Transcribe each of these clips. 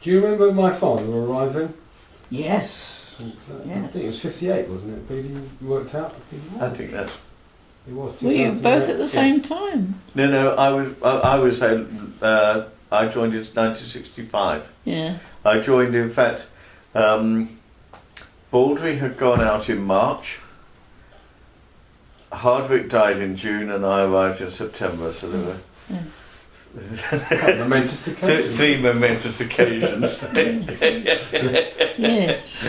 Do you remember my father arriving? Yes. I think it was 58, wasn't it? But you worked out. I think that's. It was. Were you both at the same time? No. I joined in 1965. Yeah. I joined, in fact, Baldry had gone out in March. Hardwicke died in June, and I arrived in September. So there were. Momentous occasions. Three momentous occasions. Yes.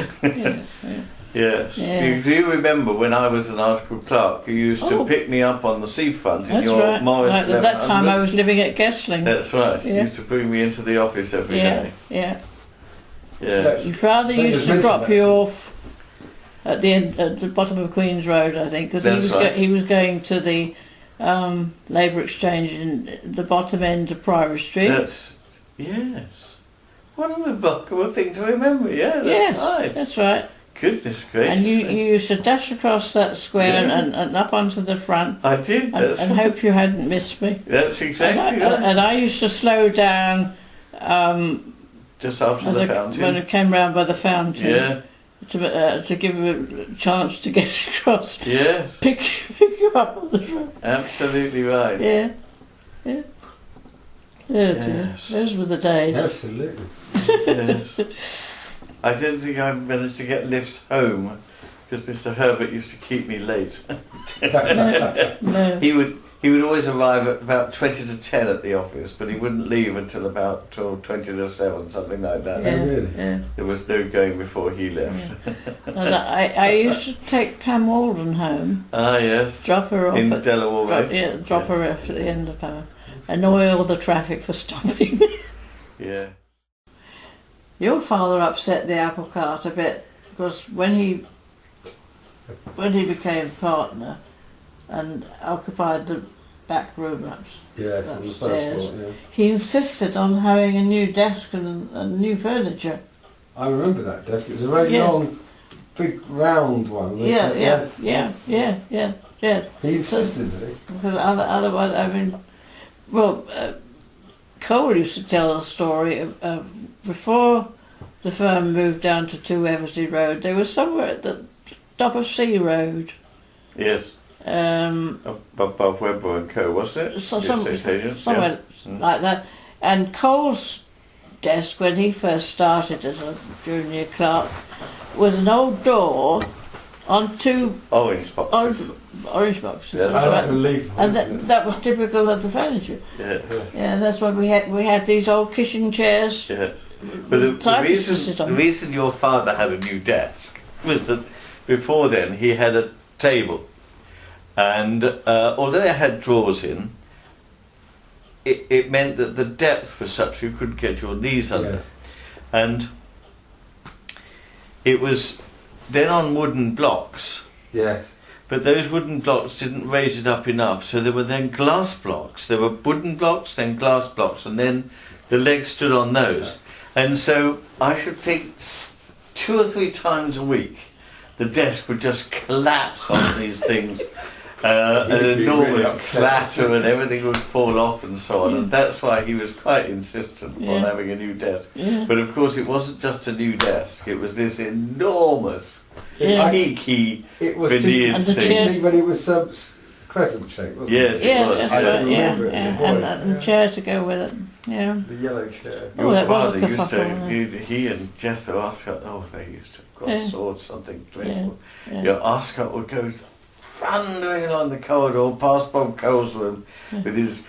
Yes. Yeah. Do you remember when I was an article clerk, you used to pick me up on the seafront in your right. Morris Right, at that time I was living at Guestling. That's right. Yeah. You used to bring me into the office every day. Yeah. Yes. Your father used to drop you off at the end, at the bottom of Queen's Road, I think, because he was going to the Labour Exchange in the bottom end of Priory Street. Yes. What a remarkable thing to remember. Yeah, that's right. That's right. Goodness gracious. And you used to dash across that square and up onto the front. I did. And hope you hadn't missed me. That's exactly right. And I used to slow down just after the fountain. When it came round by the fountain. Yeah. To give him a chance to get across. Yes. Pick you up on the road. Absolutely right. Yeah. Oh dear. Those were the days. Absolutely. Yes. I don't think I managed to get lifts home because Mr. Herbert used to keep me late. No. He would always arrive at about 20 to 10 at the office, but he wouldn't leave until about 20 to 7, something like that. Yeah, really? Yeah. There was no going before he left. Yeah. And I used to take Pam Walden home. Ah, yes. Drop her off in Delaware Road. Drop her off at the end of her. Annoy all the traffic for stopping. Yeah. Your father upset the apple cart a bit because when he became partner and occupied the back room Yes, on the first upstairs, floor, yeah. he insisted on having a new desk and new furniture. I remember that desk. It was a very long, big, round one. Yeah. He insisted, did he? Because otherwise, I mean, Cole used to tell a story of before the firm moved down to 2 Eversley Road, they were somewhere at the top of Sea Road. Yes. Above Webber and Co, wasn't it? Somewhere like that. And Cole's desk, when he first started as a junior clerk, was an old door on 2 orange boxes. Orange boxes. Yeah, Right. Unbelievable. And that was typical of the furniture. Yeah. Yeah, that's why we had these old kitchen chairs. Yes. But the reason your father had a new desk was that before then he had a table, and although it had drawers in, it meant that the depth was such you couldn't get your knees under. Yes. And it was then on wooden blocks. Yes. But those wooden blocks didn't raise it up enough, so there were then glass blocks. There were wooden blocks, then glass blocks, and then the legs stood on those. And so I should think 2 or 3 times a week the desk would just collapse on these things. An enormous clatter and everything would fall off and so on. And that's why he was quite insistent on having a new desk. Yeah. But of course it wasn't just a new desk, it was this enormous tiki veneered thing. But it was crescent shaped, wasn't it? Yes, it was. I don't remember it as a boy. And the chair to go with it. Yeah. The yellow chair. Your father used to, he and Jethro Ascot, they used to cross swords, something dreadful. Yeah. Your Ascot would go thundering along the corridor past Bob Cole's room with his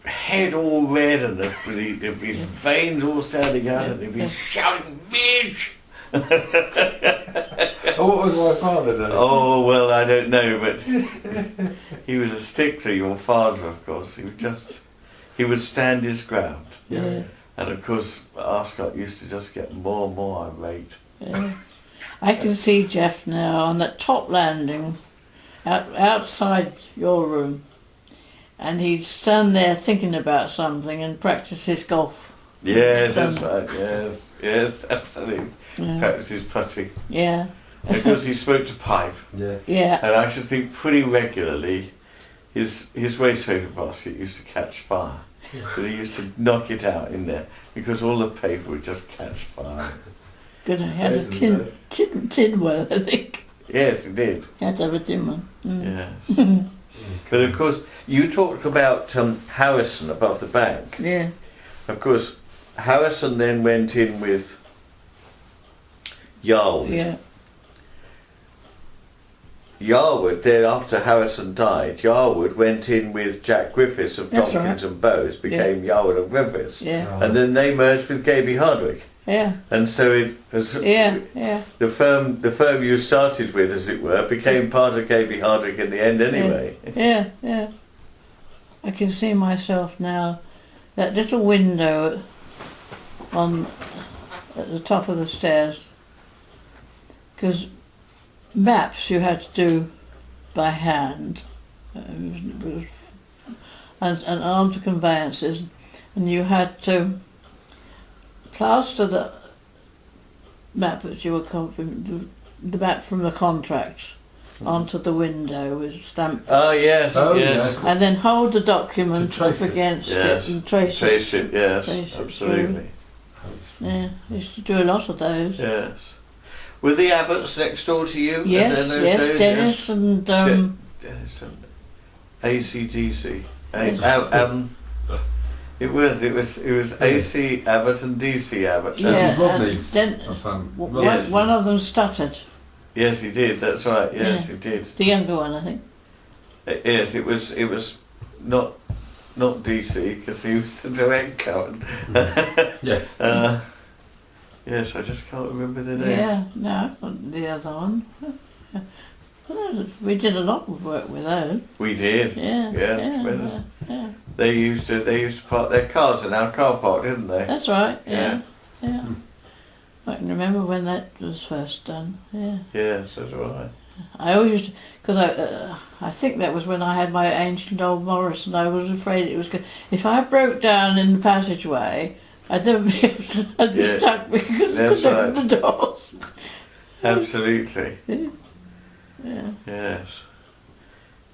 head all red and with his veins all standing out, and he'd be shouting, "Midge!" What was my father doing? Oh, well, I don't know, but he was a stickler, your father, of course. He would stand his ground. Yeah. And of course, Ascot used to just get more and more irate. Yeah. I can see Jeff now on that top landing outside your room, and he'd stand there thinking about something and practice his golf. Yes, that's right, yes, absolutely. Yeah. Practice his putting. Yeah. Because he smoked a pipe. Yeah. And I should think pretty regularly his wastepaper basket used to catch fire. But he used to knock it out in there because all the paper would just catch fire. Good, I had a tin one, I think. Yes, it did. Had to have a tin one. Yes. But of course, you talked about Harrison above the bank. Yeah. Of course, Harrison then went in with Yarwood. Yeah. Yarwood, then after Harrison died, Yarwood went in with Jack Griffiths of That's Tompkins right. and Bowes, became Yarwood and Griffiths. Yeah. And then they merged with Gaby Hardwicke. Yeah. And so it was the firm you started with, as it were, became part of Gaby Hardwicke in the end anyway. Yeah. I can see myself now. That little window at the top of the stairs, because maps you had to do by hand, and armed conveyances, and you had to plaster the map that you were copying, the map from the contracts onto the window with stamp. Oh yes, yes. And then hold the document up against it and trace it. Yes, trace it absolutely. Yeah, I used to do a lot of those. Yes. Were the Abbots next door to you? Yes, Dennis and Dennis and AC/DC. It was AC Abbott and DC Abbott. Yeah, Rodney's. and Rodney's. one of them stuttered. Yes, he did. That's right. Yes, Yeah. he did. The younger one, I think. Yes, it was not DC because he was the director. Yes. Yes, I just can't remember the name. Yeah, no, the other one. We did a lot of work with those. We did. Yeah, Yeah. They used to park their cars in our car park, didn't they? That's right. Yeah. Yeah. I can remember when that was first done. Yeah. Yeah, so do I. I always used to, because I think that was when I had my ancient old Morris, and I was afraid it was good. If I broke down in the passageway, I'd never be able to. I'd be stuck because I couldn't open the doors. Absolutely. Yeah. Yes.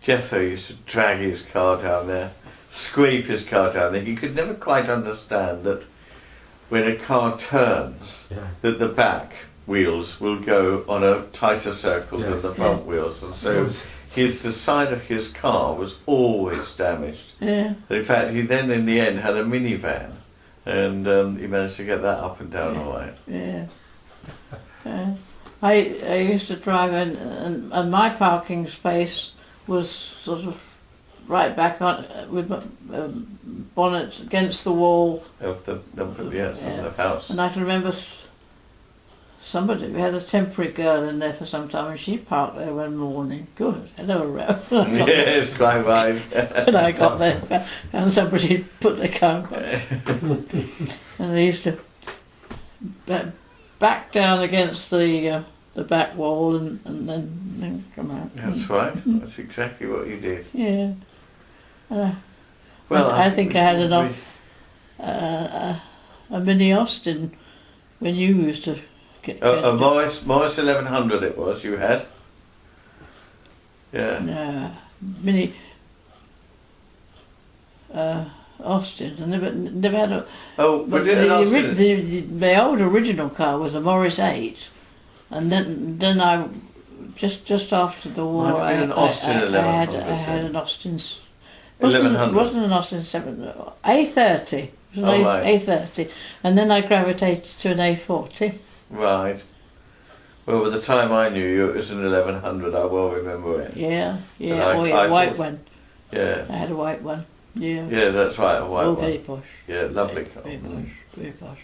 Jethro used to drag his car down there, scrape his car down there. He could never quite understand that when a car turns, that the back wheels will go on a tighter circle than the front wheels, and so the side of his car was always damaged. Yeah. In fact, he then in the end had a minivan, and he managed to get that up and down all right. Yeah. I used to drive in, and my parking space was sort of right back on with my bonnet against the wall Of the of the house. And I can remember somebody, we had a temporary girl in there for some time, and she parked there one morning. Good, hello, row. Yes, quite right. And I got there, and somebody put their car and they used to back down against the back wall and then come out. That's right. That's exactly what you did. Yeah. Well, I think I had a mini Austin when you used to get a Morris 1100 it was you had. Yeah. No, mini Austin. I never had a. Oh, but an Austin. The old original car was a Morris 8, and then I just after the war I had an Austin. 1100. It wasn't an Austin 7, A30. It was an right. A30, and then I gravitated to an A40. Right. Well, by the time I knew you, it was an 1100. I well remember it. Yeah. I White one. Yeah. I had a white one. Yeah. Yeah, that's right. A white one. Very posh. Yeah, lovely car. Very posh.